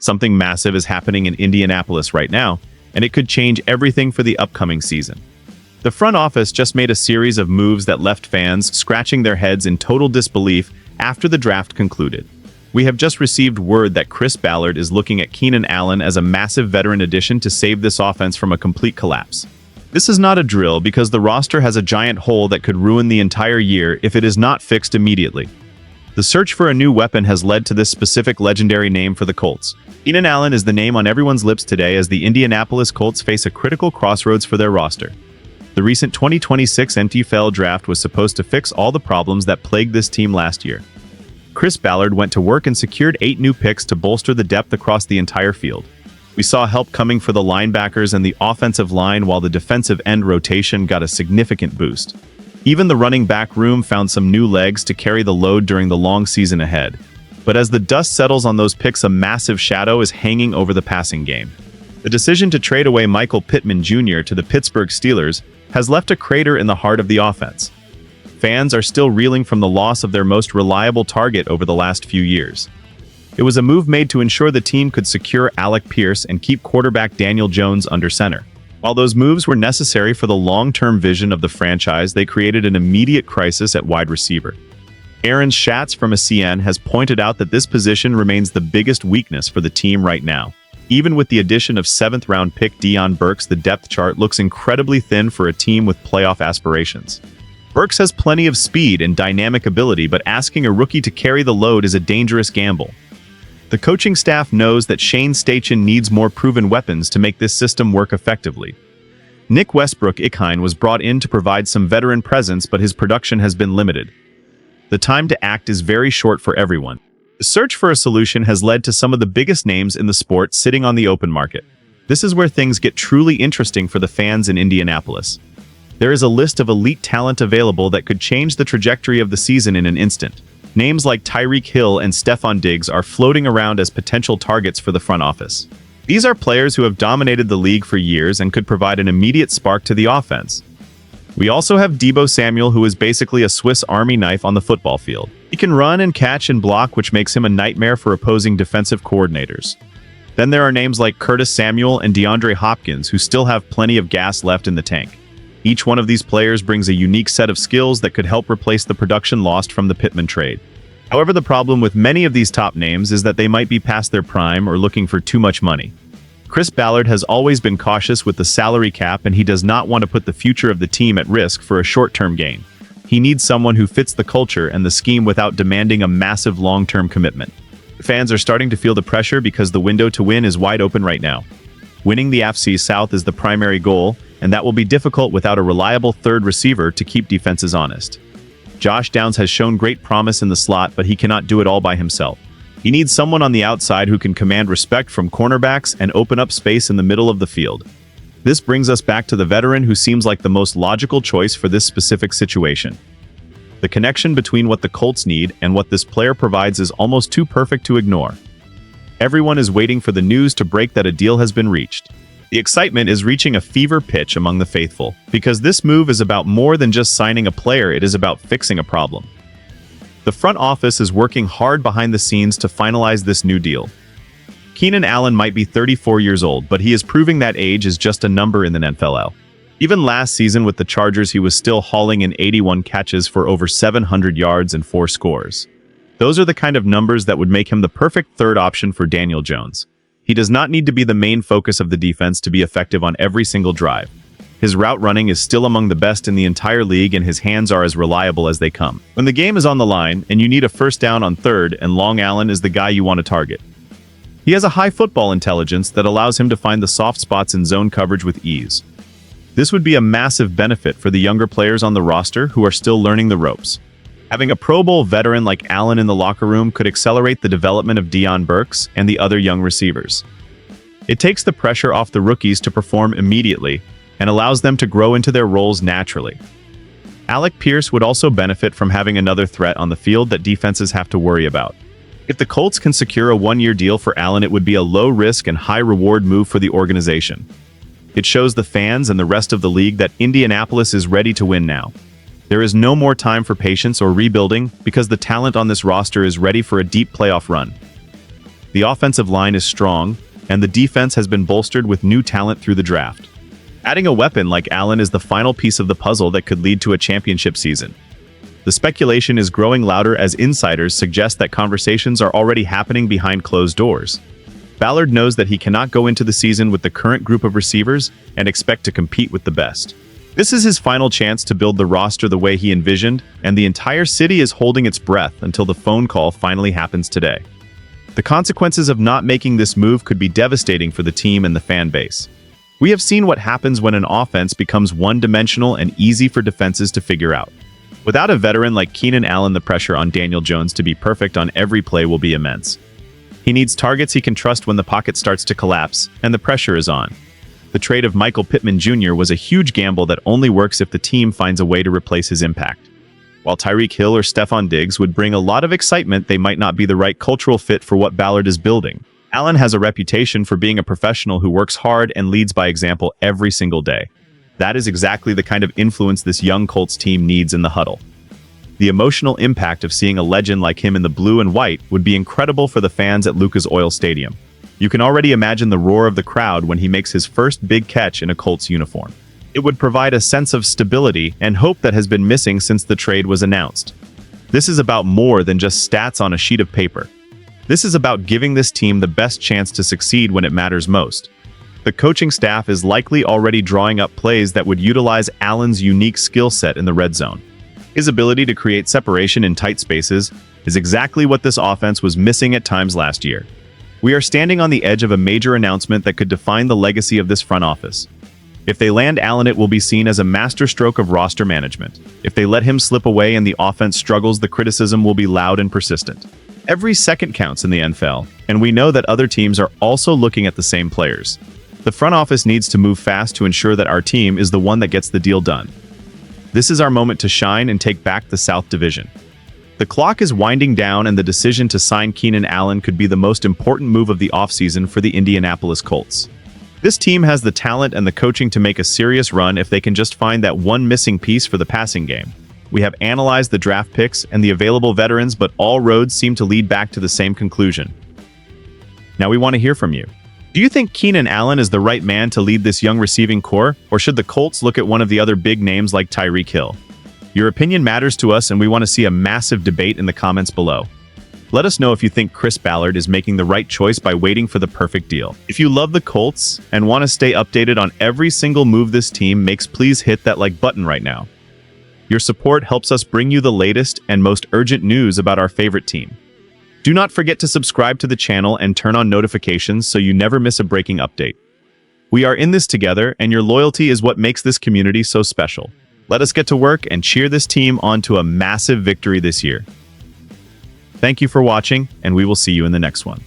Something massive is happening in Indianapolis right now, and it could change everything for the upcoming season. The front office just made a series of moves that left fans scratching their heads in total disbelief after the draft concluded. We have just received word that Chris Ballard is looking at Keenan Allen as a massive veteran addition to save this offense from a complete collapse. This is not a drill because the roster has a giant hole that could ruin the entire year if it is not fixed immediately. The search for a new weapon has led to this specific legendary name for the Colts. Keenan Allen is the name on everyone's lips today as the Indianapolis Colts face a critical crossroads for their roster. The recent 2026 NFL draft was supposed to fix all the problems that plagued this team last year. Chris Ballard went to work and secured 8 new picks to bolster the depth across the entire field. We saw help coming for the linebackers and the offensive line, while the defensive end rotation got a significant boost. Even the running back room found some new legs to carry the load during the long season ahead. But as the dust settles on those picks, a massive shadow is hanging over the passing game. The decision to trade away Michael Pittman Jr. to the Pittsburgh Steelers has left a crater in the heart of the offense. Fans are still reeling from the loss of their most reliable target over the last few years. It was a move made to ensure the team could secure Alec Pierce and keep quarterback Daniel Jones under center. While those moves were necessary for the long-term vision of the franchise, they created an immediate crisis at wide receiver. Aaron Schatz from ESPN has pointed out that this position remains the biggest weakness for the team right now. Even with the addition of 7th-round pick Deion Burks, the depth chart looks incredibly thin for a team with playoff aspirations. Burks has plenty of speed and dynamic ability, but asking a rookie to carry the load is a dangerous gamble. The coaching staff knows that Shane Steichen needs more proven weapons to make this system work effectively. Nick Westbrook-Ikhine was brought in to provide some veteran presence, but his production has been limited. The time to act is very short for everyone. The search for a solution has led to some of the biggest names in the sport sitting on the open market. This is where things get truly interesting for the fans in Indianapolis. There is a list of elite talent available that could change the trajectory of the season in an instant. Names like Tyreek Hill and Stefon Diggs are floating around as potential targets for the front office. These are players who have dominated the league for years and could provide an immediate spark to the offense. We also have Deebo Samuel, who is basically a Swiss Army knife on the football field. He can run and catch and block, which makes him a nightmare for opposing defensive coordinators. Then there are names like Curtis Samuel and DeAndre Hopkins, who still have plenty of gas left in the tank. Each one of these players brings a unique set of skills that could help replace the production lost from the Pittman trade. However, the problem with many of these top names is that they might be past their prime or looking for too much money. Chris Ballard has always been cautious with the salary cap, and he does not want to put the future of the team at risk for a short-term gain. He needs someone who fits the culture and the scheme without demanding a massive long-term commitment. Fans are starting to feel the pressure because the window to win is wide open right now. Winning the AFC South is the primary goal, and that will be difficult without a reliable third receiver to keep defenses honest. Josh Downs has shown great promise in the slot, but he cannot do it all by himself. He needs someone on the outside who can command respect from cornerbacks and open up space in the middle of the field. This brings us back to the veteran who seems like the most logical choice for this specific situation. The connection between what the Colts need and what this player provides is almost too perfect to ignore. Everyone is waiting for the news to break that a deal has been reached. The excitement is reaching a fever pitch among the faithful, because this move is about more than just signing a player, it is about fixing a problem. The front office is working hard behind the scenes to finalize this new deal. Keenan Allen might be 34 years old, but he is proving that age is just a number in the NFL. Even last season with the Chargers, he was still hauling in 81 catches for over 700 yards and 4 scores. Those are the kind of numbers that would make him the perfect third option for Daniel Jones. He does not need to be the main focus of the defense to be effective on every single drive. His route running is still among the best in the entire league, and his hands are as reliable as they come. When the game is on the line and you need a first down on third and long, Allen is the guy you want to target. He has a high football intelligence that allows him to find the soft spots in zone coverage with ease. This would be a massive benefit for the younger players on the roster who are still learning the ropes. Having a Pro Bowl veteran like Allen in the locker room could accelerate the development of Deion Burks and the other young receivers. It takes the pressure off the rookies to perform immediately and allows them to grow into their roles naturally. Alec Pierce would also benefit from having another threat on the field that defenses have to worry about. If the Colts can secure a one-year deal for Allen, it would be a low-risk and high-reward move for the organization. It shows the fans and the rest of the league that Indianapolis is ready to win now. There is no more time for patience or rebuilding because the talent on this roster is ready for a deep playoff run. The offensive line is strong, and the defense has been bolstered with new talent through the draft. Adding a weapon like Allen is the final piece of the puzzle that could lead to a championship season. The speculation is growing louder as insiders suggest that conversations are already happening behind closed doors. Ballard knows that he cannot go into the season with the current group of receivers and expect to compete with the best. This is his final chance to build the roster the way he envisioned, and the entire city is holding its breath until the phone call finally happens today. The consequences of not making this move could be devastating for the team and the fan base. We have seen what happens when an offense becomes one-dimensional and easy for defenses to figure out. Without a veteran like Keenan Allen, the pressure on Daniel Jones to be perfect on every play will be immense. He needs targets he can trust when the pocket starts to collapse, and the pressure is on. The trade of Michael Pittman Jr. was a huge gamble that only works if the team finds a way to replace his impact. While Tyreek Hill or Stephon Diggs would bring a lot of excitement, they might not be the right cultural fit for what Ballard is building. Allen has a reputation for being a professional who works hard and leads by example every single day. That is exactly the kind of influence this young Colts team needs in the huddle. The emotional impact of seeing a legend like him in the blue and white would be incredible for the fans at Lucas Oil Stadium. You can already imagine the roar of the crowd when he makes his first big catch in a Colts uniform. It would provide a sense of stability and hope that has been missing since the trade was announced. This is about more than just stats on a sheet of paper. This is about giving this team the best chance to succeed when it matters most. The coaching staff is likely already drawing up plays that would utilize Allen's unique skill set in the red zone. His ability to create separation in tight spaces is exactly what this offense was missing at times last year. We are standing on the edge of a major announcement that could define the legacy of this front office. If they land Allen, it will be seen as a masterstroke of roster management. If they let him slip away and the offense struggles, the criticism will be loud and persistent. Every second counts in the NFL, and we know that other teams are also looking at the same players. The front office needs to move fast to ensure that our team is the one that gets the deal done. This is our moment to shine and take back the South Division. The clock is winding down, and the decision to sign Keenan Allen could be the most important move of the offseason for the Indianapolis Colts. This team has the talent and the coaching to make a serious run if they can just find that one missing piece for the passing game. We have analyzed the draft picks and the available veterans, but all roads seem to lead back to the same conclusion. Now we want to hear from you. Do you think Keenan Allen is the right man to lead this young receiving core, or should the Colts look at one of the other big names like Tyreek Hill? Your opinion matters to us, and we want to see a massive debate in the comments below. Let us know if you think Chris Ballard is making the right choice by waiting for the perfect deal. If you love the Colts and want to stay updated on every single move this team makes, please hit that like button right now. Your support helps us bring you the latest and most urgent news about our favorite team. Do not forget to subscribe to the channel and turn on notifications so you never miss a breaking update. We are in this together, and your loyalty is what makes this community so special. Let us get to work and cheer this team on to a massive victory this year. Thank you for watching, and we will see you in the next one.